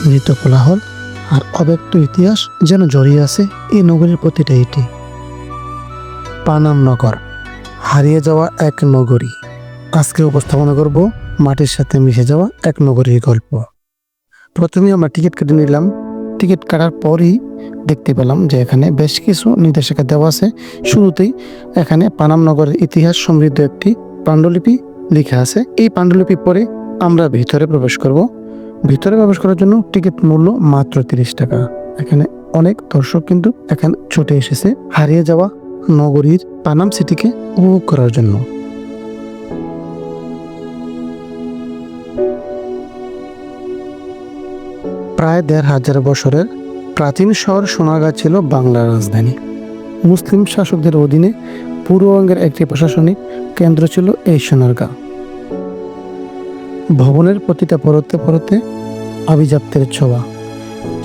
মৃত কোলাহল আর অব্যক্ত ইতিহাস যেন জড়িয়ে আছে এই নগরীর প্রতিটা ইটে। পানাম নগর, হারিয়ে যাওয়া এক নগরী। আজকে উপস্থাপনা করব মাটির সাথে মিশে যাওয়া এক নগরীর গল্প। প্রথমে আমরা টিকিট কেটে নিলাম। টিকিট কাটার পরই দেখতে পেলাম যে এখানে বেশ কিছু নির্দেশিকা দেওয়া আছে। শুরুতেই এখানে পানাম নগরের ইতিহাস সমৃদ্ধ একটি পাণ্ডুলিপি লেখা আছে। এই পাণ্ডুলিপি পরে আমরা ভিতরে প্রবেশ করব। ভিতরে প্রবেশ করার জন্য টিকিট মূল্য মাত্র 30 টাকা। এখানে অনেক দর্শক কিন্তু এখানে ছুটে এসেছে হারিয়ে যাওয়া নগরীর পানাম সিটিকে উপভোগ করার জন্য। প্রায় ১৫০০ বছরের প্রাচীন শহর সোনারগাঁ ছিল বাংলার রাজধানী। মুসলিম শাসকদের অধীনে পূর্ববঙ্গের একটি প্রশাসনিক কেন্দ্র ছিল এই সোনারগাঁ। ভবনের প্রতিটা পরতে পরতে আভিজাত্যের ছোঁয়া।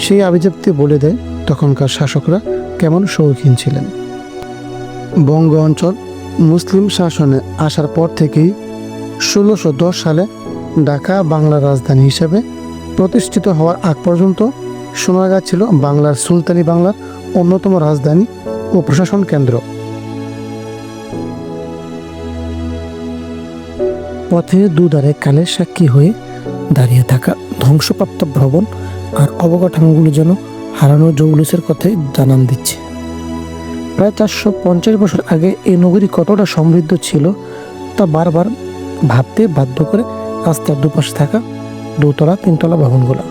সেই আভিজাত্য বলে দেয় তখনকার শাসকরা কেমন শৌখিন ছিলেন। বঙ্গ অঞ্চল মুসলিম শাসনে আসার পর থেকেই ১৬১০ সালে ঢাকা বাংলার রাজধানী হিসেবে প্রতিষ্ঠিত হওয়ার আগ পর্যন্ত সোনারগাঁ ছিল বাংলার সুলতানি বাংলার অন্যতম রাজধানী ও প্রশাসন কেন্দ্র। পথে দুধারে কালের সাক্ষী হয়ে দাঁড়িয়ে থাকা ধ্বংসপ্রাপ্ত ভবন আর অবকাঠামোগুলো যেন হারানো জৌলুসের কথাই জানান দিচ্ছে। প্রায় ৪৫০ বছর আগে এই নগরী কতটা সমৃদ্ধ ছিল তা বারবার ভাবতে বাধ্য করে রাস্তার দুপাশে থাকা দোতলা তিনতলা ভবনগুলো।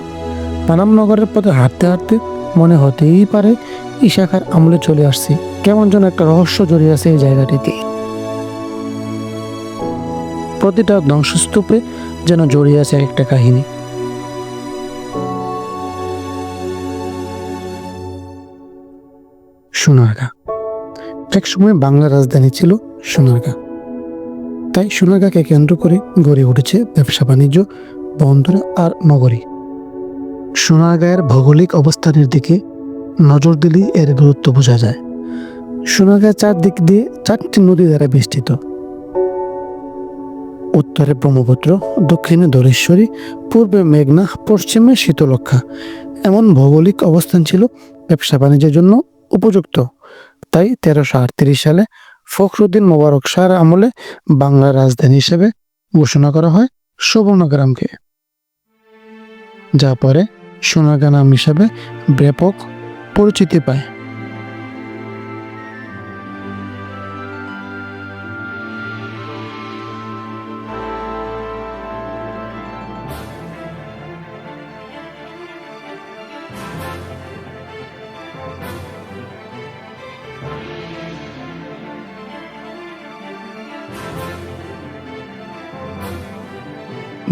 পানাম নগরের পথে হাঁটতে হাঁটতে মনে হতেই পারে ইশাখার আমলে চলে আসছি। কেমন যেন একটা রহস্য জড়িয়ে আছে এই জায়গাটিতে। প্রতিটা ধ্বংসস্তূপে যেন জড়িয়ে আছে একটা কাহিনী। সোনারগাঁ একসময় বাংলার রাজধানী ছিল সোনারগাঁ। তাই সোনারগাঁকে কেন্দ্র করে গড়ে উঠেছে ব্যবসা বাণিজ্য, বন্দর আর নগরী। সোনারগাঁয়ের ভৌগোলিক অবস্থানের দিকে নজর দিলেই এর গুরুত্ব বোঝা যায়। সোনারগাঁ চারদিক দিয়ে 4টি নদী দ্বারা বেষ্টিত। উত্তরে ব্রহ্মপুত্র, দক্ষিণে ধলেশ্বরী, পূর্বে মেঘনা, পশ্চিমে শীতলক্ষ্যা। এমন ভৌগোলিক অবস্থান ছিল ব্যবসা বাণিজ্যের জন্য উপযুক্ত। তাই ১৩৩৮ সালে ফখরুদ্দিন মোবারক শাহর আমলে বাংলার রাজধানী হিসেবে ঘোষণা করা হয় সুবর্ণগ্রামকে, যা পরে সোনারগাঁ নাম হিসেবে ব্যাপক পরিচিতি পায়।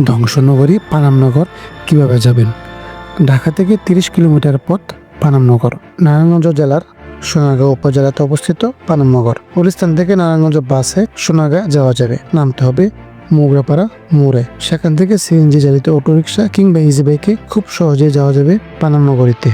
ধ্বংসনগরী পানামনগর কিভাবে যাবেন? ঢাকা থেকে ৩০ কিলোমিটার পথ পানামনগর। নারায়ণগঞ্জ জেলার সোনারগাঁ উপজেলাতে অবস্থিত পানামনগর। গুলিস্তান থেকে নারায়ণগঞ্জ বাসে সোনারগাঁ যাওয়া যাবে। নামতে হবে মোগরাপাড়া মোড়ে। সেখান থেকে সিএনজি চালিত অটোরিকশা কিংবা ইজি বাইকে খুব সহজেই যাওয়া যাবে পানামনগরীতে।